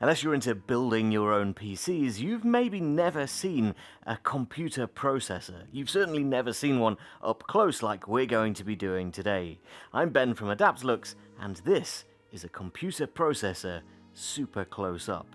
Unless you're into building your own PCs, you've maybe never seen a computer processor. You've certainly never seen one up close like we're going to be doing today. I'm Ben from Adaptalux, and this is a computer processor super close up.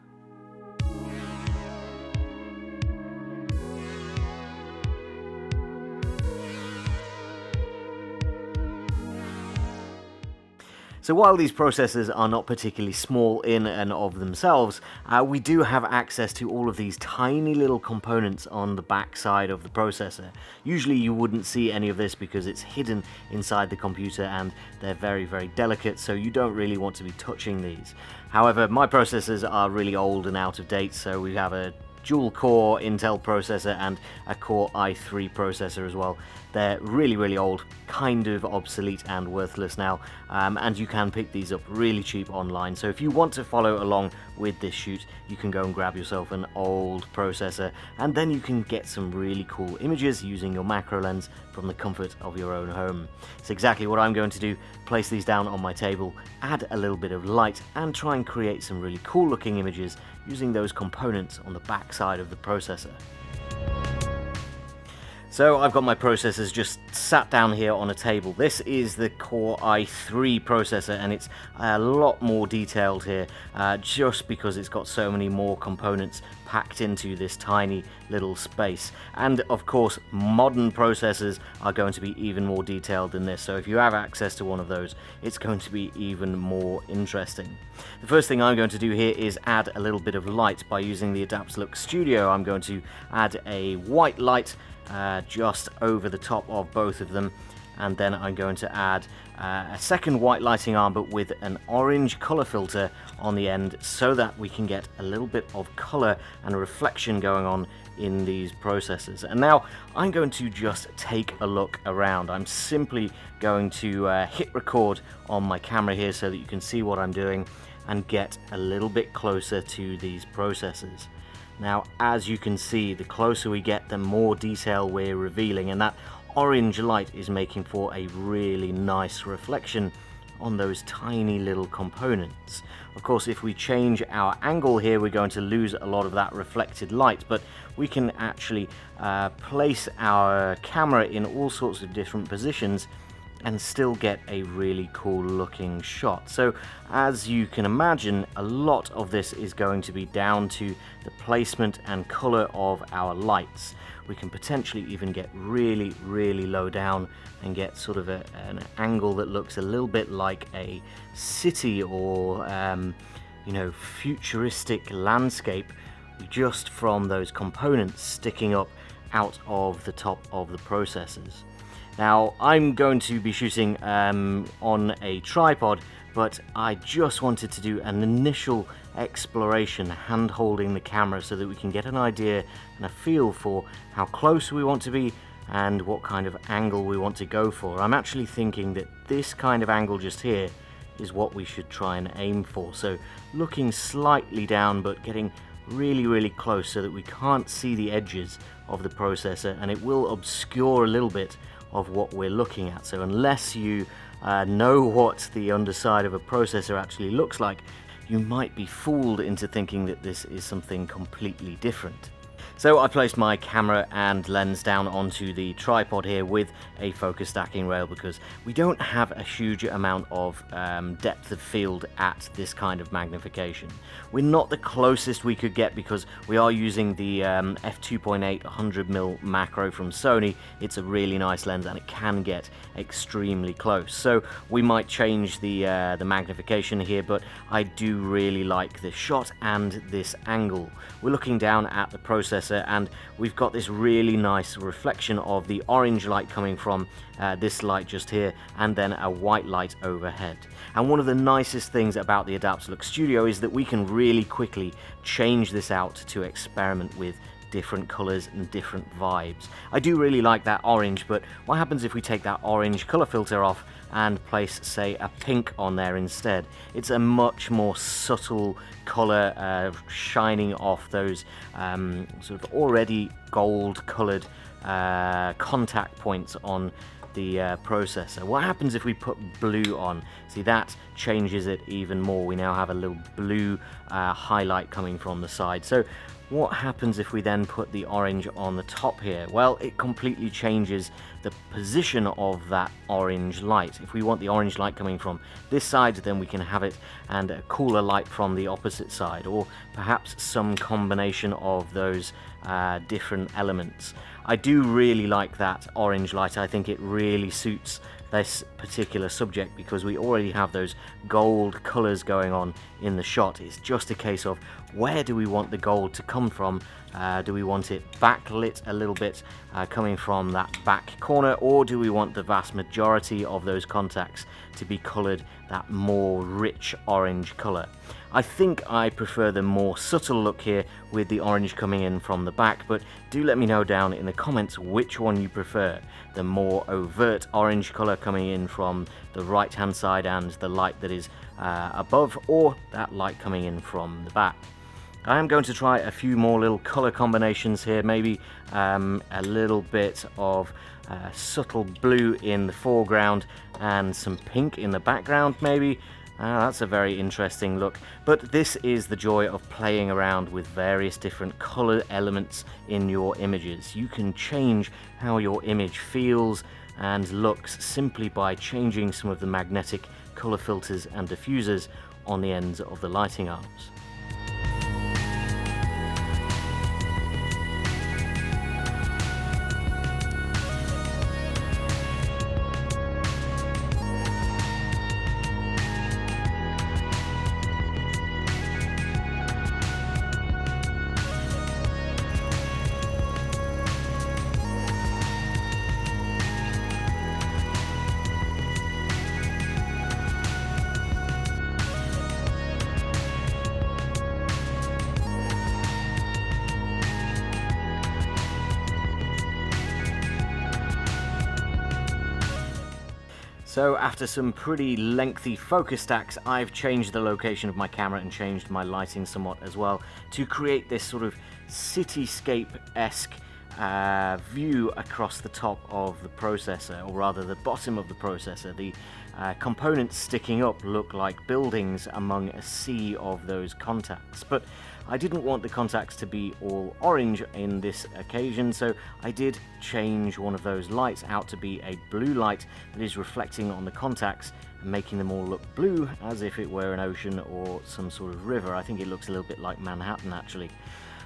So while these processors are not particularly small in and of themselves, we do have access to all of these tiny little components on the back side of the processor. Usually you wouldn't see any of this because it's hidden inside the computer and they're very, very delicate, so you don't really want to be touching these. However, my processors are really old and out of date, so we have a dual-core Intel processor and a Core i3 processor as well. They're really, really old, kind of obsolete and worthless now, and you can pick these up really cheap online. So if you want to follow along with this shoot, you can go and grab yourself an old processor, and then you can get some really cool images using your macro lens from the comfort of your own home. It's exactly what I'm going to do: place these down on my table, add a little bit of light, and try and create some really cool looking images using those components on the back side of the processor. So I've got my processors just sat down here on a table. This is the Core i3 processor, and it's a lot more detailed here just because it's got so many more components packed into this tiny little space. And of course, modern processors are going to be even more detailed than this, so if you have access to one of those, it's going to be even more interesting. The first thing I'm going to do here is add a little bit of light by using the Adaptalux Studio. I'm going to add a white light just over the top of both of them, and then I'm going to add a second white lighting arm but with an orange color filter on the end, so that we can get a little bit of color and reflection going on in these processors. And now I'm going to just take a look around. I'm simply going to hit record on my camera here so that you can see what I'm doing and get a little bit closer to these processors. Now, as you can see, the closer we get, the more detail we're revealing, and that orange light is making for a really nice reflection on those tiny little components. Of course, if we change our angle here, we're going to lose a lot of that reflected light, but we can actually place our camera in all sorts of different positions and still get a really cool looking shot. So as you can imagine, a lot of this is going to be down to the placement and color of our lights. We can potentially even get really, really low down and get sort of an angle that looks a little bit like a city or futuristic landscape, just from those components sticking up out of the top of the processors. Now, I'm going to be shooting on a tripod, but I just wanted to do an initial exploration, hand-holding the camera, so that we can get an idea and a feel for how close we want to be and what kind of angle we want to go for. I'm actually thinking that this kind of angle just here is what we should try and aim for. So looking slightly down, but getting really, really close so that we can't see the edges of the processor, and it will obscure a little bit of what we're looking at. So unless you know what the underside of a processor actually looks like, you might be fooled into thinking that this is something completely different. So I placed my camera and lens down onto the tripod here with a focus stacking rail, because we don't have a huge amount of depth of field at this kind of magnification. We're not the closest we could get because we are using the f2.8 100mm macro from Sony. It's a really nice lens and it can get extremely close. So we might change the magnification here, but I do really like this shot and this angle. We're looking down at the processor, and we've got this really nice reflection of the orange light coming from this light just here, and then a white light overhead. And one of the nicest things about the Adaptalux Studio is that we can really quickly change this out to experiment with different colors and different vibes. I do really like that orange, but what happens if we take that orange color filter off and place, say, a pink on there instead? It's a much more subtle color shining off those sort of already gold colored contact points on the processor. What happens if we put blue on? See, that changes it even more. We now have a little blue highlight coming from the side. So what happens if we then put the orange on the top here? Well, it completely changes the position of that orange light. If we want the orange light coming from this side, then we can have it, and a cooler light from the opposite side, or perhaps some combination of those different elements. I do really like that orange light. I think it really suits this particular subject because we already have those gold colors going on in the shot. It's just a case of where do we want the gold to come from? Do we want it backlit a little bit coming from that back corner, or do we want the vast majority of those contacts to be colored that more rich orange color? I think I prefer the more subtle look here with the orange coming in from the back, but do let me know down in the comments which one you prefer. The more overt orange color coming in from the right hand side and the light that is above, or that light coming in from the back. I am going to try a few more little color combinations here, maybe a little bit of subtle blue in the foreground and some pink in the background maybe. That's a very interesting look, but this is the joy of playing around with various different color elements in your images. You can change how your image feels and looks simply by changing some of the magnetic color filters and diffusers on the ends of the lighting arms. So after some pretty lengthy focus stacks, I've changed the location of my camera and changed my lighting somewhat as well to create this sort of cityscape-esque view across the top of the processor, or rather the bottom of the processor. The components sticking up look like buildings among a sea of those contacts, but I didn't want the contacts to be all orange in this occasion, so I did change one of those lights out to be a blue light that is reflecting on the contacts and making them all look blue as if it were an ocean or some sort of river. I think it looks a little bit like Manhattan actually.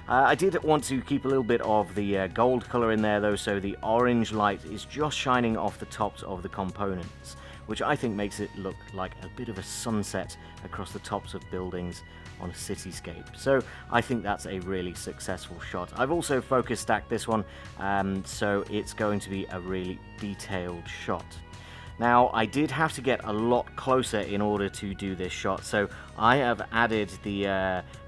I did want to keep a little bit of the gold color in there though, so the orange light is just shining off the tops of the components, which I think makes it look like a bit of a sunset across the tops of buildings on a cityscape. So I think that's a really successful shot. I've also focus stacked this one, so it's going to be a really detailed shot. Now, I did have to get a lot closer in order to do this shot, so I have added the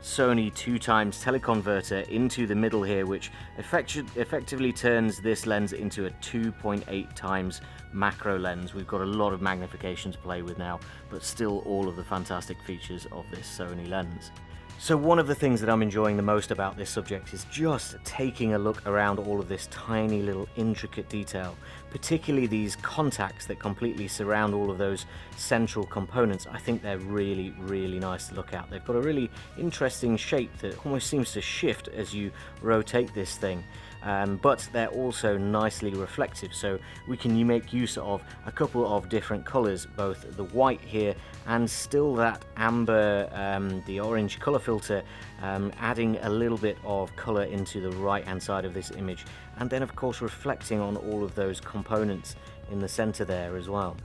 Sony 2x teleconverter into the middle here, which effectively turns this lens into a 2.8x macro lens. We've got a lot of magnification to play with now, but still all of the fantastic features of this Sony lens. So one of the things that I'm enjoying the most about this subject is just taking a look around all of this tiny little intricate detail, particularly these contacts that completely surround all of those central components. I think they're really, really nice to look at. They've got a really interesting shape that almost seems to shift as you rotate this thing. But they're also nicely reflective, so we can make use of a couple of different colors, both the white here and still that amber, the orange color filter, adding a little bit of color into the right hand side of this image, and then of course reflecting on all of those components in the center there as well.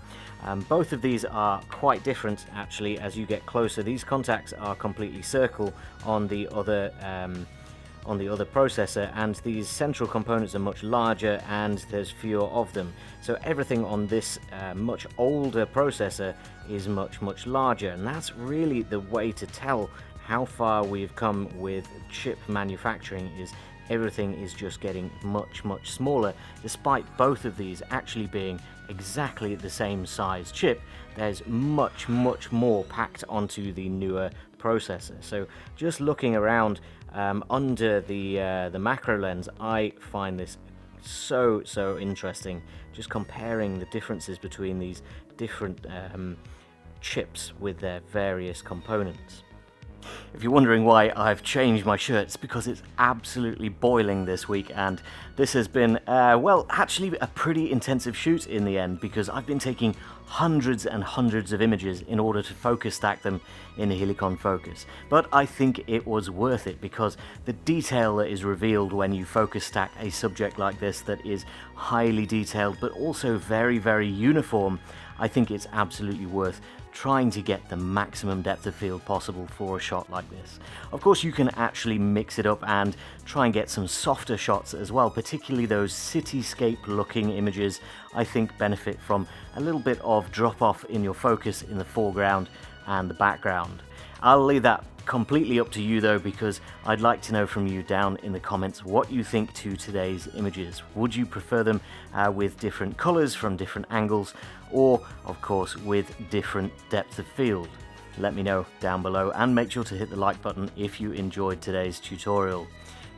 Both of these are quite different actually as you get closer. These contacts are completely circle on the other processor, and these central components are much larger and there's fewer of them. So everything on this much older processor is much larger, and that's really the way to tell how far we've come with chip manufacturing. Is everything is just getting much smaller, despite both of these actually being exactly the same size chip. There's much more packed onto the newer processor. So just looking around under the macro lens, I find this so interesting, just comparing the differences between these different chips with their various components. If you're wondering why I've changed my shirt, it's because it's absolutely boiling this week, and this has been, well, actually a pretty intensive shoot in the end, because I've been taking hundreds and hundreds of images in order to focus stack them in a Helicon Focus. But I think it was worth it, because the detail that is revealed when you focus stack a subject like this that is highly detailed but also very, very uniform, I think it's absolutely worth trying to get the maximum depth of field possible for a shot like this. Of course, you can actually mix it up and try and get some softer shots as well, particularly those cityscape looking images I think benefit from a little bit of drop off in your focus in the foreground and the background. I'll leave that completely up to you though, because I'd like to know from you down in the comments what you think to today's images. Would you prefer them with different colors from different angles, or of course with different depth of field? Let me know down below, and make sure to hit the like button if you enjoyed today's tutorial.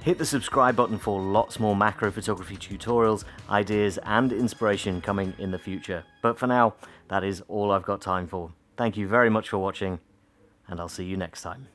Hit the subscribe button for lots more macro photography tutorials, ideas and inspiration coming in the future. But for now, that is all I've got time for. Thank you very much for watching, and I'll see you next time.